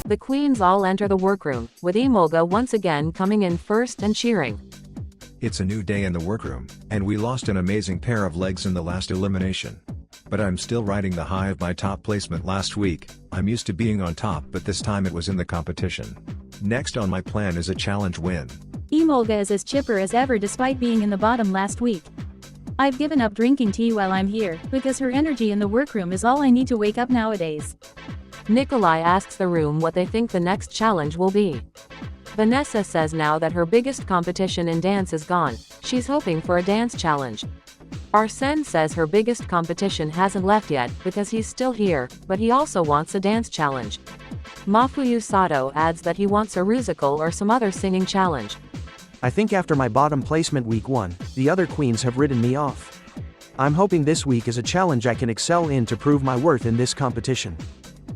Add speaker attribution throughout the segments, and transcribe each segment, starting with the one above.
Speaker 1: The queens all enter the workroom, with Emolga once again coming in first and cheering.
Speaker 2: It's a new day in the workroom, and we lost an amazing pair of legs in the last elimination. But I'm still riding the high of my top placement last week. I'm used to being on top, but this time it was in the competition. Next on my plan is a challenge win.
Speaker 3: Emolga is as chipper as ever despite being in the bottom last week. I've given up drinking tea while I'm here, because her energy in the workroom is all I need to wake up nowadays.
Speaker 1: Nikolai asks the room what they think the next challenge will be. Vanessa says now that her biggest competition in dance is gone, she's hoping for a dance challenge. Arsene says her biggest competition hasn't left yet because he's still here, but he also wants a dance challenge. Mafuyu Sato adds that he wants a musical or some other singing challenge.
Speaker 4: I think after my bottom placement week 1, the other queens have ridden me off. I'm hoping this week is a challenge I can excel in to prove my worth in this competition.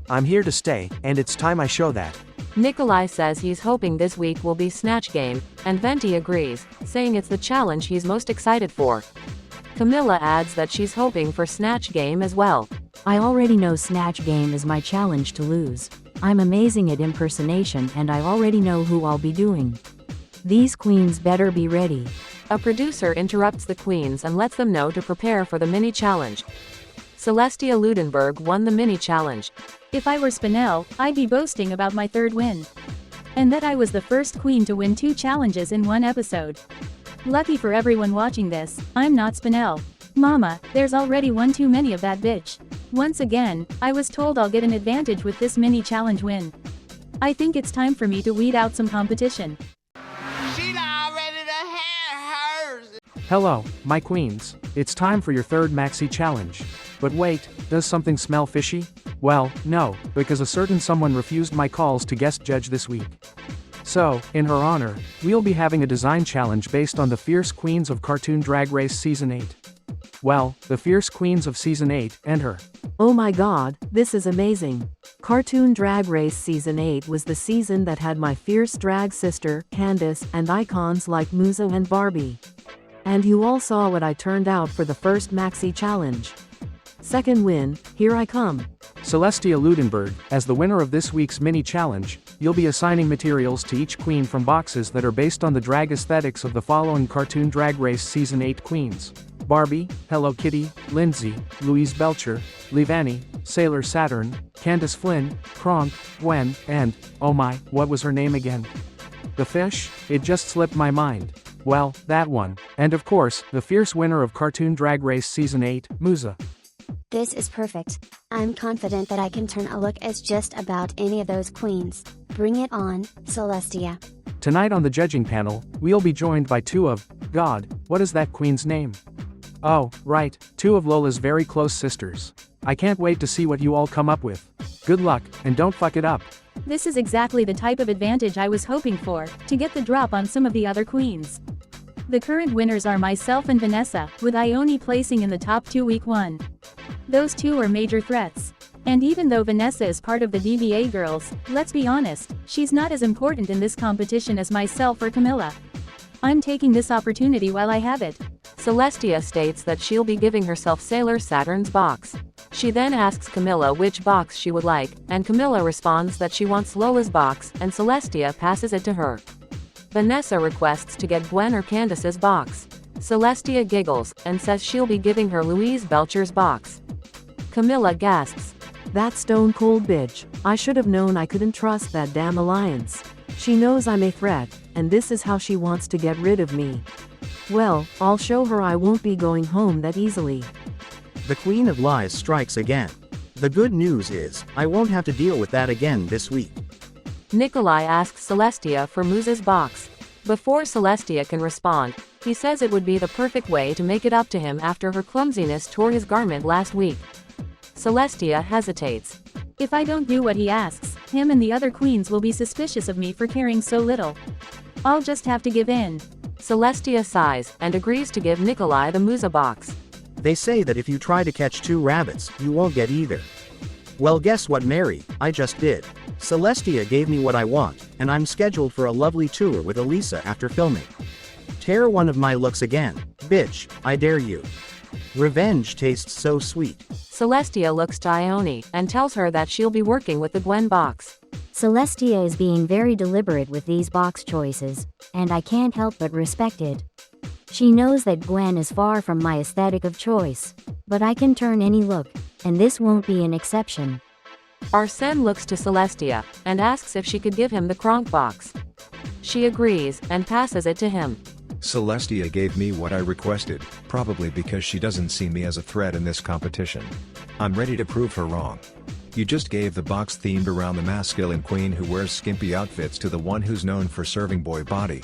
Speaker 4: I'm here to stay, and it's time I show that.
Speaker 1: Nikolai says he's hoping this week will be Snatch Game, and Venti agrees, saying it's the challenge he's most excited for. Camilla adds that she's hoping for Snatch Game as well.
Speaker 5: I already know Snatch Game is my challenge to lose. I'm amazing at impersonation and I already know who I'll be doing. These queens better be ready.
Speaker 1: A producer interrupts the queens and lets them know to prepare for the mini challenge. Celestia Ludenberg won the mini challenge.
Speaker 3: If I were Spinel, I'd be boasting about my 3rd win. And that I was the first queen to win 2 challenges in 1 episode. Lucky for everyone watching this, I'm not Spinel. Mama, there's already one too many of that bitch. Once again, I was told I'll get an advantage with this mini challenge win. I think it's time for me to weed out some competition.
Speaker 6: Hello, my queens. It's time for your 3rd maxi challenge. But wait, does something smell fishy? Well, no, because a certain someone refused my calls to guest judge this week. So, in her honor, we'll be having a design challenge based on the Fierce Queens of Cartoon Drag Race Season 8. Well, the Fierce Queens of Season 8, and her.
Speaker 5: Oh my god, this is amazing. Cartoon Drag Race Season 8 was the season that had my fierce drag sister, Candace, and icons like Musa and Barbie. And you all saw what I turned out for the first maxi challenge. 2nd win, here I come.
Speaker 6: Celestia Ludenberg, as the winner of this week's mini challenge, you'll be assigning materials to each queen from boxes that are based on the drag aesthetics of the following Cartoon Drag Race Season 8 queens: Barbie, Hello Kitty, Lindsay, Louise Belcher, Levani, Sailor Saturn, Candace Flynn, Kronk, Gwen, and, oh my, what was her name again? The fish? It just slipped my mind. Well, that one. And of course, the fierce winner of Cartoon Drag Race Season 8, Musa.
Speaker 7: This is perfect. I'm confident that I can turn a look as just about any of those queens. Bring it on, Celestia.
Speaker 6: Tonight on the judging panel, we'll be joined by 2 of, God, what is that queen's name? Oh, right, 2 of Lola's very close sisters. I can't wait to see what you all come up with. Good luck, and don't fuck it up.
Speaker 3: This is exactly the type of advantage I was hoping for, to get the drop on some of the other queens. The current winners are myself and Vanessa, with Ione placing in the top 2 week 1. Those 2 are major threats. And even though Vanessa is part of the DBA girls, let's be honest, she's not as important in this competition as myself or Camilla. I'm taking this opportunity while I have it.
Speaker 1: Celestia states that she'll be giving herself Sailor Saturn's box. She then asks Camilla which box she would like, and Camilla responds that she wants Lola's box, and Celestia passes it to her. Vanessa requests to get Gwen or Candace's box. Celestia giggles, and says she'll be giving her Louise Belcher's box. Camilla gasps.
Speaker 5: That stone cold bitch. I should have known I couldn't trust that damn alliance. She knows I'm a threat, and this is how she wants to get rid of me. Well, I'll show her I won't be going home that easily.
Speaker 8: The Queen of Lies strikes again. The good news is, I won't have to deal with that again this week.
Speaker 1: Nikolai asks Celestia for Musa's box. Before Celestia can respond, he says it would be the perfect way to make it up to him after her clumsiness tore his garment last week. Celestia hesitates.
Speaker 3: If I don't do what he asks, him and the other queens will be suspicious of me for caring so little. I'll just have to give in.
Speaker 1: Celestia sighs, and agrees to give Nikolai the Musa box.
Speaker 8: They say that if you try to catch 2 rabbits, you won't get either. Well, guess what, Mary? I just did. Celestia gave me what I want, and I'm scheduled for a lovely tour with Elisa after filming. Tear one of my looks again, bitch, I dare you. Revenge tastes so sweet.
Speaker 1: Celestia looks to Ione, and tells her that she'll be working with the Gwen box.
Speaker 9: Celestia is being very deliberate with these box choices, and I can't help but respect it. She knows that Gwen is far from my aesthetic of choice, but I can turn any look, and this won't be an exception.
Speaker 1: Arsène looks to Celestia, and asks if she could give him the Kronk box. She agrees, and passes it to him.
Speaker 2: Celestia gave me what I requested, probably because she doesn't see me as a threat in this competition. I'm ready to prove her wrong. You just gave the box themed around the masculine queen who wears skimpy outfits to the one who's known for serving boy body.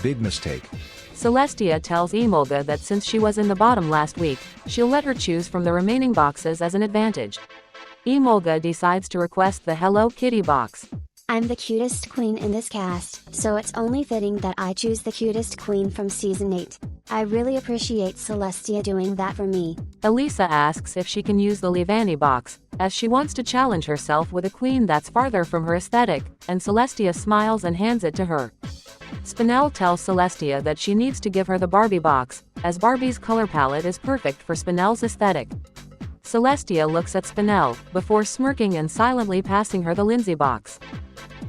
Speaker 2: Big mistake.
Speaker 1: Celestia tells Emolga that since she was in the bottom last week, she'll let her choose from the remaining boxes as an advantage. Emolga decides to request the Hello Kitty box.
Speaker 7: I'm the cutest queen in this cast, so it's only fitting that I choose the cutest queen from season 8. I really appreciate Celestia doing that for me.
Speaker 1: Elisa asks if she can use the Levani box, as she wants to challenge herself with a queen that's farther from her aesthetic, and Celestia smiles and hands it to her. Spinel tells Celestia that she needs to give her the Barbie box, as Barbie's color palette is perfect for Spinel's aesthetic. Celestia looks at Spinel, before smirking and silently passing her the Lindsay box.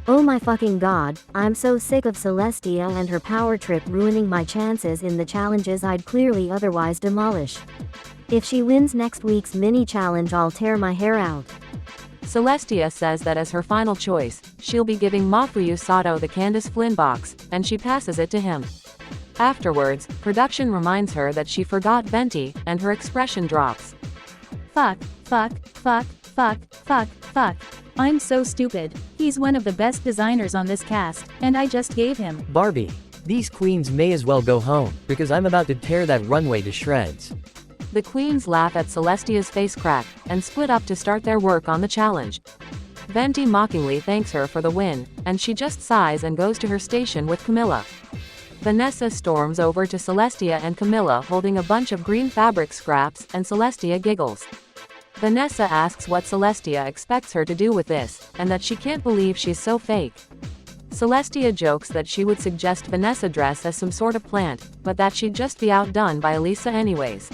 Speaker 9: Oh my fucking god, I'm so sick of Celestia and her power trip ruining my chances in the challenges I'd clearly otherwise demolish. If she wins next week's mini challenge, I'll tear my hair out.
Speaker 1: Celestia says that as her final choice, she'll be giving Mafuyu Sato the Candace Flynn box, and she passes it to him. Afterwards, production reminds her that she forgot Venti, and her expression drops.
Speaker 3: Fuck, fuck, fuck, fuck, fuck, fuck. I'm so stupid. He's one of the best designers on this cast, and I just gave him
Speaker 10: Barbie. These queens may as well go home, because I'm about to tear that runway to shreds.
Speaker 1: The queens laugh at Celestia's face crack, and split up to start their work on the challenge. Venti mockingly thanks her for the win, and she just sighs and goes to her station with Camilla. Vanessa storms over to Celestia and Camilla holding a bunch of green fabric scraps, and Celestia giggles. Vanessa asks what Celestia expects her to do with this, and that she can't believe she's so fake. Celestia jokes that she would suggest Vanessa dress as some sort of plant, but that she'd just be outdone by Elisa anyways.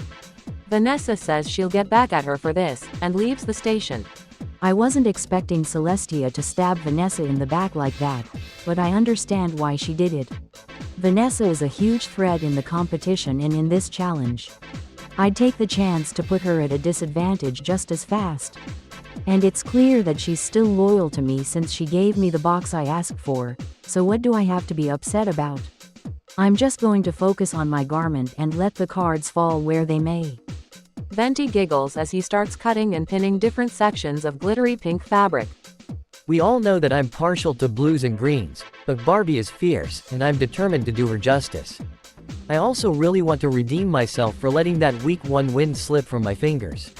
Speaker 1: Vanessa says she'll get back at her for this, and leaves the station.
Speaker 5: I wasn't expecting Celestia to stab Vanessa in the back like that, but I understand why she did it. Vanessa is a huge threat in the competition and in this challenge. I'd take the chance to put her at a disadvantage just as fast. And it's clear that she's still loyal to me since she gave me the box I asked for, so what do I have to be upset about? I'm just going to focus on my garment and let the cards fall where they may.
Speaker 1: Venti giggles as he starts cutting and pinning different sections of glittery pink fabric.
Speaker 10: We all know that I'm partial to blues and greens, but Barbie is fierce, and I'm determined to do her justice. I also really want to redeem myself for letting that week 1 win slip from my fingers.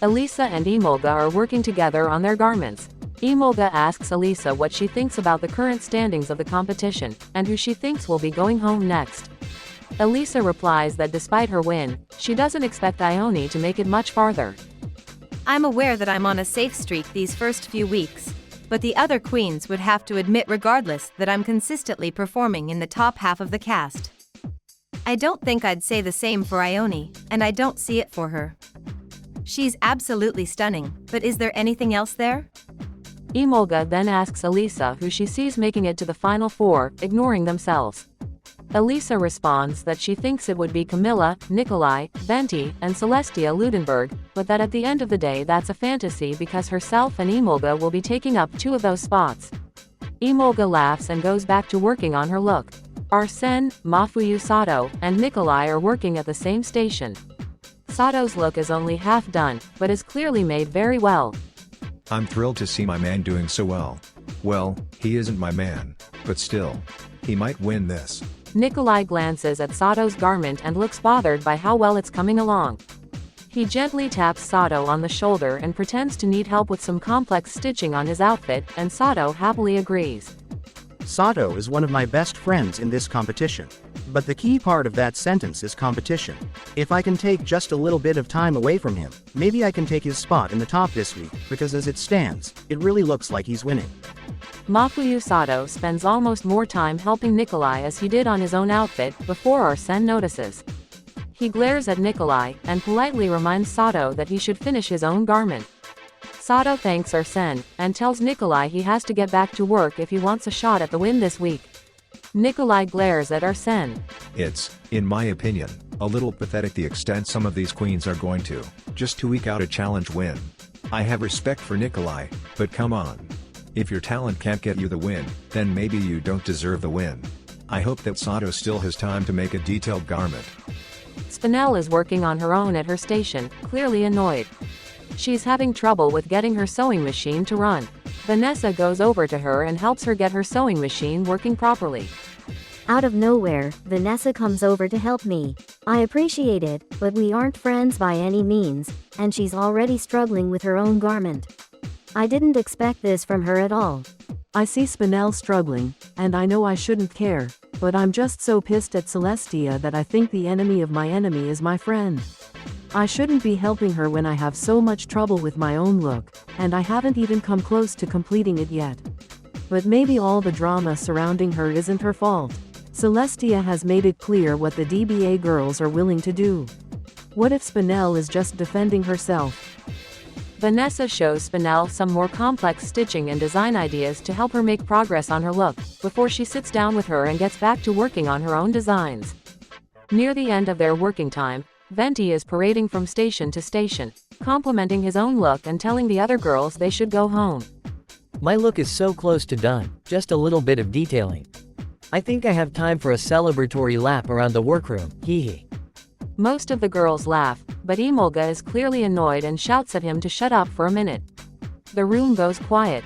Speaker 1: Elisa and Emolga are working together on their garments. Emolga asks Elisa what she thinks about the current standings of the competition, and who she thinks will be going home next. Elisa replies that despite her win, she doesn't expect Ione to make it much farther.
Speaker 11: I'm aware that I'm on a safe streak these first few weeks, but the other queens would have to admit regardless that I'm consistently performing in the top half of the cast. I don't think I'd say the same for Ione, and I don't see it for her. She's absolutely stunning, but is there anything else there?
Speaker 1: Emolga then asks Elisa who she sees making it to the final 4, ignoring themselves. Elisa responds that she thinks it would be Camilla, Nikolai, Venti, and Celestia Ludenberg, but that at the end of the day that's a fantasy because herself and Emolga will be taking up 2 of those spots. Emolga laughs and goes back to working on her look. Arsène, Mafuyu Sato, and Nikolai are working at the same station. Sato's look is only half done, but is clearly made very well.
Speaker 2: I'm thrilled to see my man doing so well. Well, he isn't my man, but still. He might win this.
Speaker 1: Nikolai glances at Sato's garment and looks bothered by how well it's coming along. He gently taps Sato on the shoulder and pretends to need help with some complex stitching on his outfit, and Sato happily agrees.
Speaker 8: Sato is one of my best friends in this competition. But the key part of that sentence is competition. If I can take just a little bit of time away from him, maybe I can take his spot in the top this week, because as it stands, it really looks like he's winning.
Speaker 1: Mafuyu Sato spends almost more time helping Nikolai as he did on his own outfit, before Arsène notices. He glares at Nikolai, and politely reminds Sato that he should finish his own garment. Sato thanks Arsene, and tells Nikolai he has to get back to work if he wants a shot at the win this week. Nikolai glares at Arsene.
Speaker 2: It's, in my opinion, a little pathetic the extent some of these queens are going to, just to eke out a challenge win. I have respect for Nikolai, but come on. If your talent can't get you the win, then maybe you don't deserve the win. I hope that Sato still has time to make a detailed garment.
Speaker 1: Spinel is working on her own at her station, clearly annoyed. She's having trouble with getting her sewing machine to run. Vanessa goes over to her and helps her get her sewing machine working properly.
Speaker 9: Out of nowhere, Vanessa comes over to help me. I appreciate it, but we aren't friends by any means, and she's already struggling with her own garment. I didn't expect this from her at all.
Speaker 5: I see Spinel struggling, and I know I shouldn't care, but I'm just so pissed at Celestia that I think the enemy of my enemy is my friend. I shouldn't be helping her when I have so much trouble with my own look, and I haven't even come close to completing it yet. But maybe all the drama surrounding her isn't her fault. Celestia has made it clear what the DBA girls are willing to do. What if Spinel is just defending herself?
Speaker 1: Vanessa shows Spinel some more complex stitching and design ideas to help her make progress on her look, before she sits down with her and gets back to working on her own designs. Near the end of their working time, Venti is parading from station to station, complimenting his own look and telling the other girls they should go home.
Speaker 10: My look is so close to done, just a little bit of detailing. I think I have time for a celebratory lap around the workroom, hee hee.
Speaker 1: Most of the girls laugh, but Emolga is clearly annoyed and shouts at him to shut up for a minute. The room goes quiet.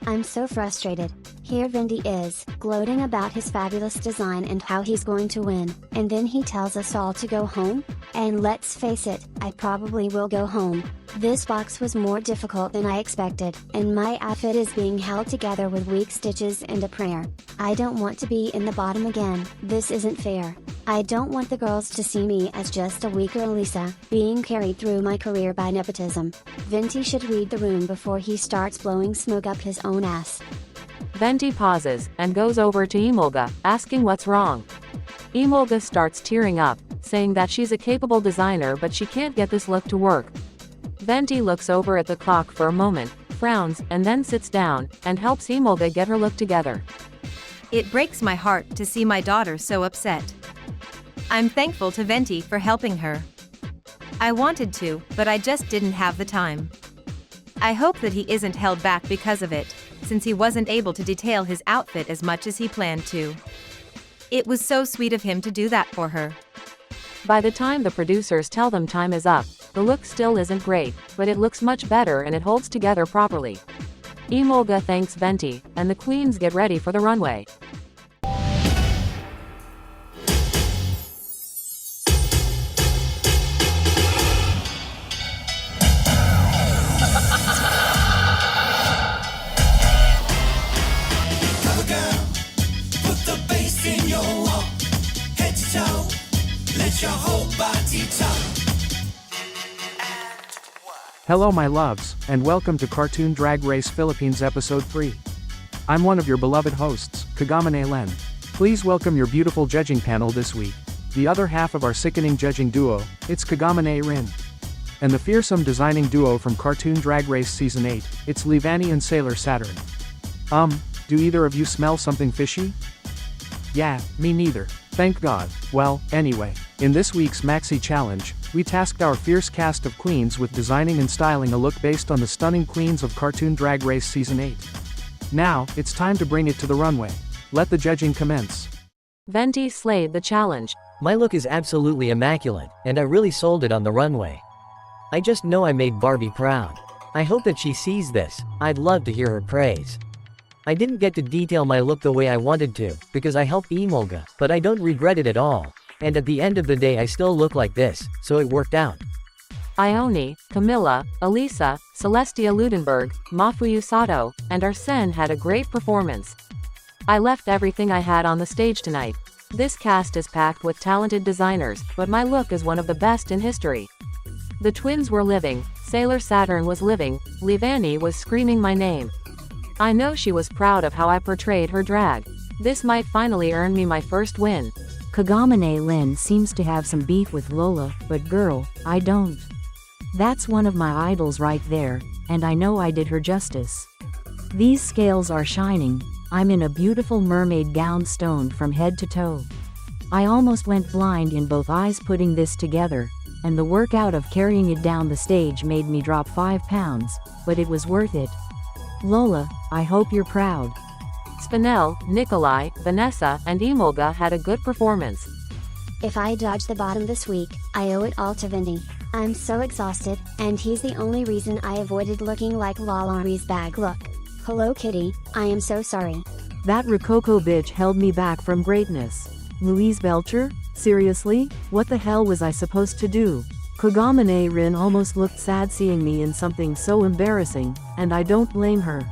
Speaker 7: I'm so frustrated. Here Venti is, gloating about his fabulous design and how he's going to win, and then he tells us all to go home? And let's face it, I probably will go home. This box was more difficult than I expected, and my outfit is being held together with weak stitches and a prayer. I don't want to be in the bottom again, this isn't fair. I don't want the girls to see me as just a weaker Elisa, being carried through my career by nepotism. Venti should read the room before he starts blowing smoke up his own ass.
Speaker 1: Venti pauses, and goes over to Emolga, asking what's wrong. Emolga starts tearing up, saying that she's a capable designer but she can't get this look to work. Venti looks over at the clock for a moment, frowns, and then sits down, and helps Emolga get her look together.
Speaker 11: It breaks my heart to see my daughter so upset. I'm thankful to Venti for helping her. I wanted to, but I just didn't have the time. I hope that he isn't held back because of it, since he wasn't able to detail his outfit as much as he planned to. It was so sweet of him to do that for her.
Speaker 1: By the time the producers tell them time is up, the look still isn't great, but it looks much better and it holds together properly. Emolga thanks Venti, and the queens get ready for the runway.
Speaker 6: Hello my loves, and welcome to Cartoon Drag Race Philippines Episode 3. I'm one of your beloved hosts, Kagamane Len. Please welcome your beautiful judging panel this week. The other half of our sickening judging duo, it's Kagamane Rin. And the fearsome designing duo from Cartoon Drag Race Season 8, it's Livani and Sailor Saturn. Do either of you smell something fishy? Yeah, me neither. Thank God. Well, anyway, in this week's Maxi Challenge, we tasked our fierce cast of queens with designing and styling a look based on the stunning queens of Cartoon Drag Race Season 8. Now, it's time to bring it to the runway. Let the judging commence.
Speaker 1: Venti slayed the challenge.
Speaker 10: My look is absolutely immaculate, and I really sold it on the runway. I just know I made Barbie proud. I hope that she sees this. I'd love to hear her praise. I didn't get to detail my look the way I wanted to, because I helped Emolga, but I don't regret it at all. And at the end of the day I still look like this, so it worked out.
Speaker 1: Ione, Camilla, Elisa, Celestia Ludenberg, Mafuyu Sato, and Arsene had a great performance. I left everything I had on the stage tonight. This cast is packed with talented designers, but my look is one of the best in history. The twins were living, Sailor Saturn was living, Livani was screaming my name. I know she was proud of how I portrayed her drag. This might finally earn me my first win.
Speaker 5: Kagamane Lin seems to have some beef with Lola, but girl, I don't. That's one of my idols right there, and I know I did her justice. These scales are shining. I'm in a beautiful mermaid gown stoned from head to toe. I almost went blind in both eyes putting this together, and the workout of carrying it down the stage made me drop 5 pounds, but it was worth it. Lola, I hope you're proud.
Speaker 1: Spinel, Nikolai, Vanessa, and Emolga had a good performance.
Speaker 7: If I dodge the bottom this week, I owe it all to Vindy. I'm so exhausted, and he's the only reason I avoided looking like Lalaurie's bag look. Hello Kitty, I am so sorry.
Speaker 5: That Rococo bitch held me back from greatness. Louise Belcher? Seriously? What the hell was I supposed to do? Kogamane Rin almost looked sad seeing me in something so embarrassing, and I don't blame her.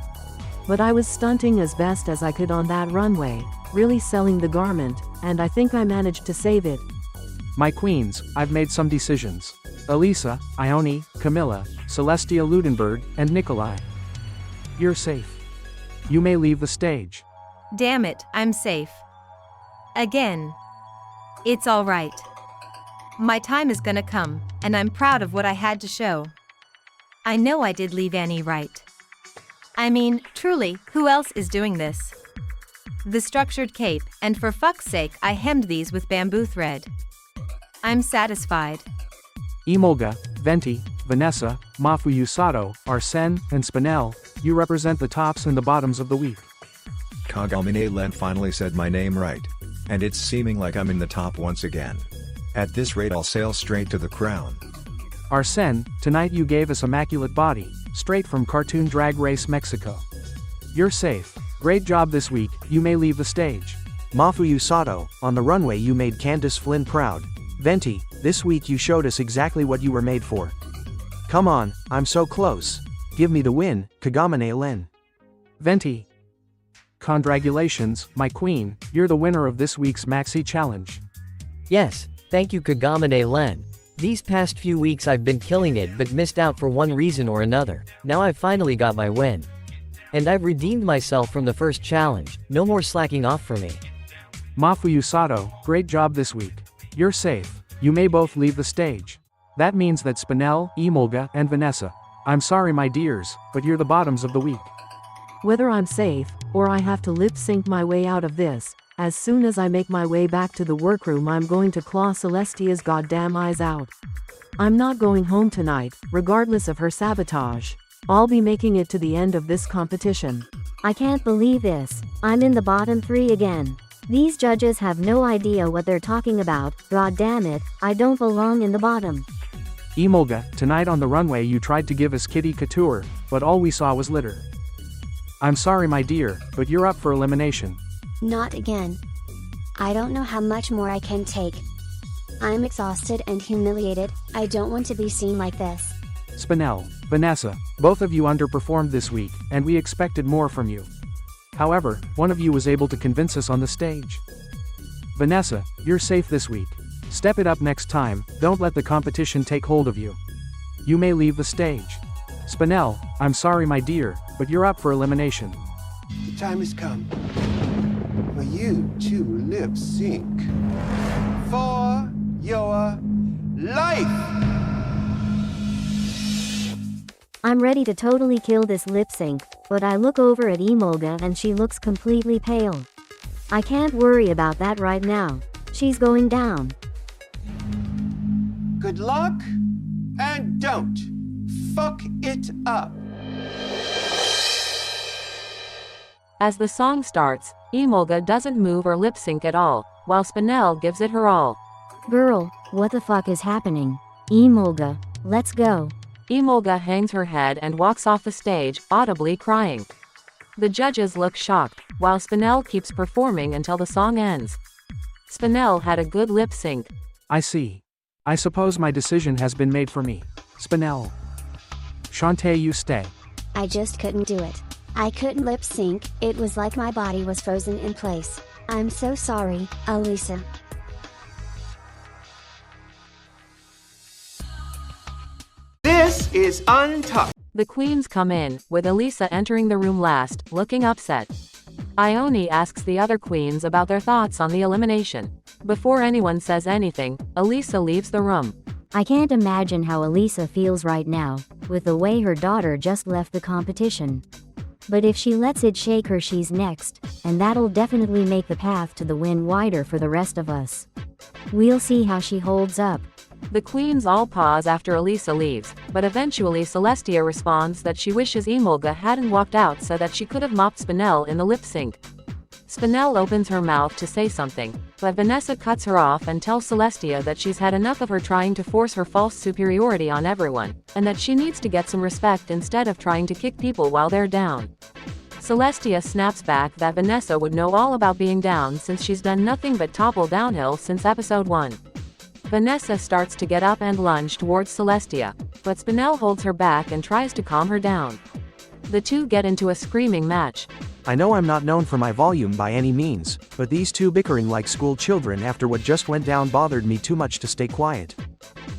Speaker 5: But I was stunting as best as I could on that runway, really selling the garment, and I think I managed to save it.
Speaker 6: My queens, I've made some decisions. Elisa, Ione, Camilla, Celestia Ludenberg, and Nikolai. You're safe. You may leave the stage.
Speaker 11: Damn it, I'm safe. Again. It's alright. My time is gonna come, and I'm proud of what I had to show. I know I did leave Annie right. I mean, truly, who else is doing this? The structured cape, and for fuck's sake I hemmed these with bamboo thread. I'm satisfied.
Speaker 6: Emolga, Venti, Vanessa, Mafuyu Sato, Arsene, and Spinel, you represent the tops and the bottoms of the week.
Speaker 2: Kagamine Len finally said my name right. And it's seeming like I'm in the top once again. At this rate I'll sail straight to the crown.
Speaker 6: Arsene, tonight you gave us immaculate body, straight from Cartoon Drag Race Mexico. You're safe. Great job this week, you may leave the stage.
Speaker 4: Mafuyu Sato, on the runway you made Candace Flynn proud. Venti, this week you showed us exactly what you were made for. Come on, I'm so close. Give me the win, Kagamane Len.
Speaker 6: Venti. Congratulations, my queen, you're the winner of this week's Maxi Challenge.
Speaker 10: Yes, thank you Kagamane Len. These past few weeks I've been killing it but missed out for one reason or another. Now I've finally got my win. And I've redeemed myself from the first challenge, no more slacking off for me.
Speaker 6: Mafuyu Sato, great job this week. You're safe. You may both leave the stage. That means that Spinel, Emolga, and Vanessa. I'm sorry my dears, but you're the bottoms of the week.
Speaker 5: Whether I'm safe, or I have to lip-sync my way out of this, as soon as I make my way back to the workroom I'm going to claw Celestia's goddamn eyes out. I'm not going home tonight, regardless of her sabotage. I'll be making it to the end of this competition.
Speaker 9: I can't believe this. I'm in the bottom 3 again. These judges have no idea what they're talking about. God damn it, I don't belong in the bottom.
Speaker 6: Emolga, tonight on the runway you tried to give us Kitty Couture, but all we saw was litter. I'm sorry my dear, but you're up for elimination.
Speaker 7: Not again. I don't know how much more I can take. I'm exhausted and humiliated, I don't want to be seen like this.
Speaker 6: Spinel, Vanessa, both of you underperformed this week, and we expected more from you. However, one of you was able to convince us on the stage. Vanessa, you're safe this week. Step it up next time, don't let the competition take hold of you. You may leave the stage. Spinel, I'm sorry my dear, but you're up for elimination.
Speaker 12: The time has come for you to lip sync for your life.
Speaker 9: I'm ready to totally kill this lip sync, but I look over at Emolga and she looks completely pale. I can't worry about that right now. She's going down.
Speaker 12: Good luck, and don't fuck it up.
Speaker 1: As the song starts, Emolga doesn't move or lip sync at all, while Spinel gives it her all.
Speaker 9: Girl, what the fuck is happening? Emolga, let's go.
Speaker 1: Emolga hangs her head and walks off the stage, audibly crying. The judges look shocked, while Spinel keeps performing until the song ends. Spinel had a good lip sync.
Speaker 6: I see. I suppose my decision has been made for me. Spinel. Shantae, you stay.
Speaker 7: I just couldn't do it. I couldn't lip sync, it was like my body was frozen in place. I'm so sorry, Elisa.
Speaker 12: This is Untucked.
Speaker 1: The queens come in, with Elisa entering the room last, looking upset. Ione asks the other queens about their thoughts on the elimination. Before anyone says anything, Elisa leaves the room.
Speaker 9: I can't imagine how Elisa feels right now, with the way her daughter just left the competition. But if she lets it shake her, she's next, and that'll definitely make the path to the win wider for the rest of us. We'll see how she holds up.
Speaker 1: The queens all pause after Elisa leaves, but eventually Celestia responds that she wishes Emolga hadn't walked out so that she could have mopped Spinel in the lip sync. Spinel opens her mouth to say something, but Vanessa cuts her off and tells Celestia that she's had enough of her trying to force her false superiority on everyone, and that she needs to get some respect instead of trying to kick people while they're down. Celestia snaps back that Vanessa would know all about being down since she's done nothing but topple downhill since episode 1. Vanessa starts to get up and lunge towards Celestia, but Spinel holds her back and tries to calm her down. The two get into a screaming match.
Speaker 4: I know I'm not known for my volume by any means, but these two bickering like school children after what just went down bothered me too much to stay quiet.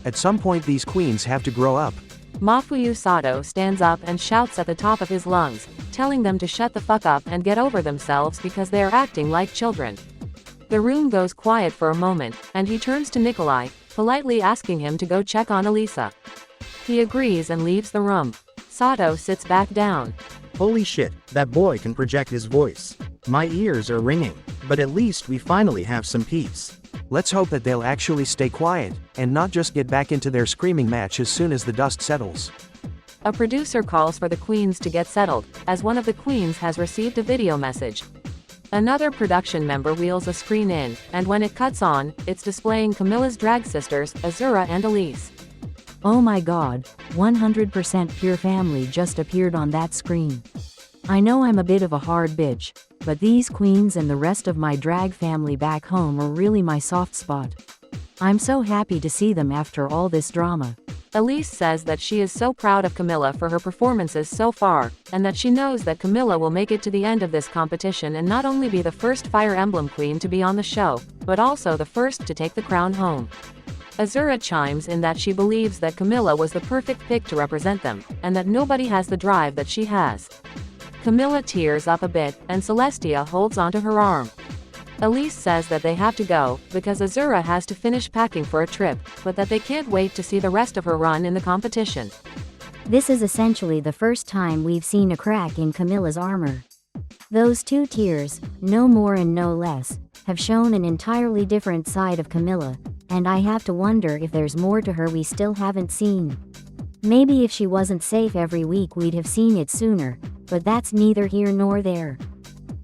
Speaker 4: At some point these queens have to grow up.
Speaker 1: Mafuyu Sato stands up and shouts at the top of his lungs, telling them to shut the fuck up and get over themselves because they are acting like children. The room goes quiet for a moment, and he turns to Nikolai, politely asking him to go check on Elisa. He agrees and leaves the room. Sato sits back down.
Speaker 8: Holy shit, that boy can project his voice. My ears are ringing, but at least we finally have some peace.
Speaker 4: Let's hope that they'll actually stay quiet, and not just get back into their screaming match as soon as the dust settles.
Speaker 1: A producer calls for the queens to get settled, as one of the queens has received a video message. Another production member wheels a screen in, and when it cuts on, it's displaying Camilla's drag sisters, Azura and Elise.
Speaker 5: Oh my god, 100% pure family just appeared on that screen. I know I'm a bit of a hard bitch, but these queens and the rest of my drag family back home are really my soft spot. I'm so happy to see them after all this drama.
Speaker 1: Elise says that she is so proud of Camilla for her performances so far, and that she knows that Camilla will make it to the end of this competition and not only be the first Fire Emblem queen to be on the show, but also the first to take the crown home. Azura chimes in that she believes that Camilla was the perfect pick to represent them, and that nobody has the drive that she has. Camilla tears up a bit, and Celestia holds onto her arm. Elise says that they have to go, because Azura has to finish packing for a trip, but that they can't wait to see the rest of her run in the competition.
Speaker 9: This is essentially the first time we've seen a crack in Camilla's armor. Those two tears, no more and no less, have shown an entirely different side of Camilla, and I have to wonder if there's more to her we still haven't seen. Maybe if she wasn't safe every week we'd have seen it sooner, but that's neither here nor there.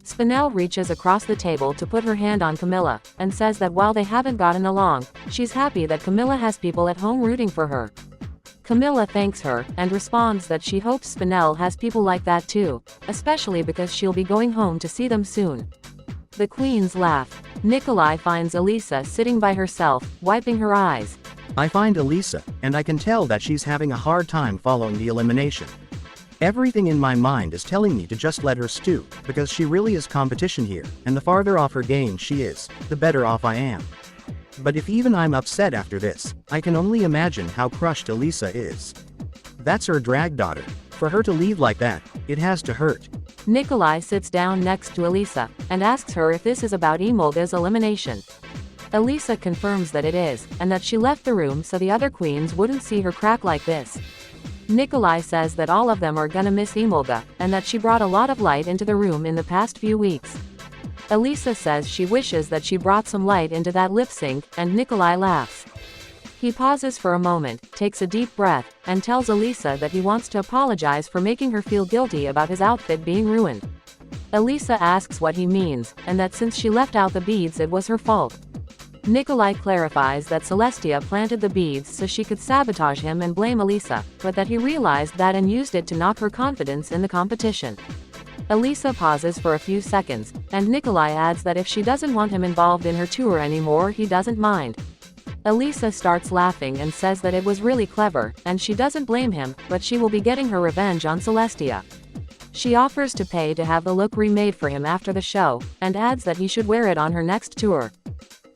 Speaker 1: Spinel reaches across the table to put her hand on Camilla, and says that while they haven't gotten along, she's happy that Camilla has people at home rooting for her. Camilla thanks her, and responds that she hopes Spinel has people like that too, especially because she'll be going home to see them soon. The queens laugh. Nikolai finds Elisa sitting by herself, wiping her eyes.
Speaker 8: I find Elisa, and I can tell that she's having a hard time following the elimination. Everything in my mind is telling me to just let her stew, because she really is competition here, and the farther off her game she is, the better off I am. But if even I'm upset after this, I can only imagine how crushed Elisa is. That's her drag daughter. For her to leave like that, it has to hurt.
Speaker 1: Nikolai sits down next to Elisa, and asks her if this is about Emolga's elimination. Elisa confirms that it is, and that she left the room so the other queens wouldn't see her crack like this. Nikolai says that all of them are gonna miss Emolga, and that she brought a lot of light into the room in the past few weeks. Elisa says she wishes that she brought some light into that lip sync, and Nikolai laughs. He pauses for a moment, takes a deep breath, and tells Elisa that he wants to apologize for making her feel guilty about his outfit being ruined. Elisa asks what he means, and that since she left out the beads it was her fault. Nikolai clarifies that Celestia planted the beads so she could sabotage him and blame Elisa, but that he realized that and used it to knock her confidence in the competition. Elisa pauses for a few seconds, and Nikolai adds that if she doesn't want him involved in her tour anymore he doesn't mind. Elisa starts laughing and says that it was really clever, and she doesn't blame him, but she will be getting her revenge on Celestia. She offers to pay to have the look remade for him after the show, and adds that he should wear it on her next tour.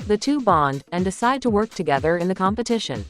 Speaker 1: The two bond, and decide to work together in the competition.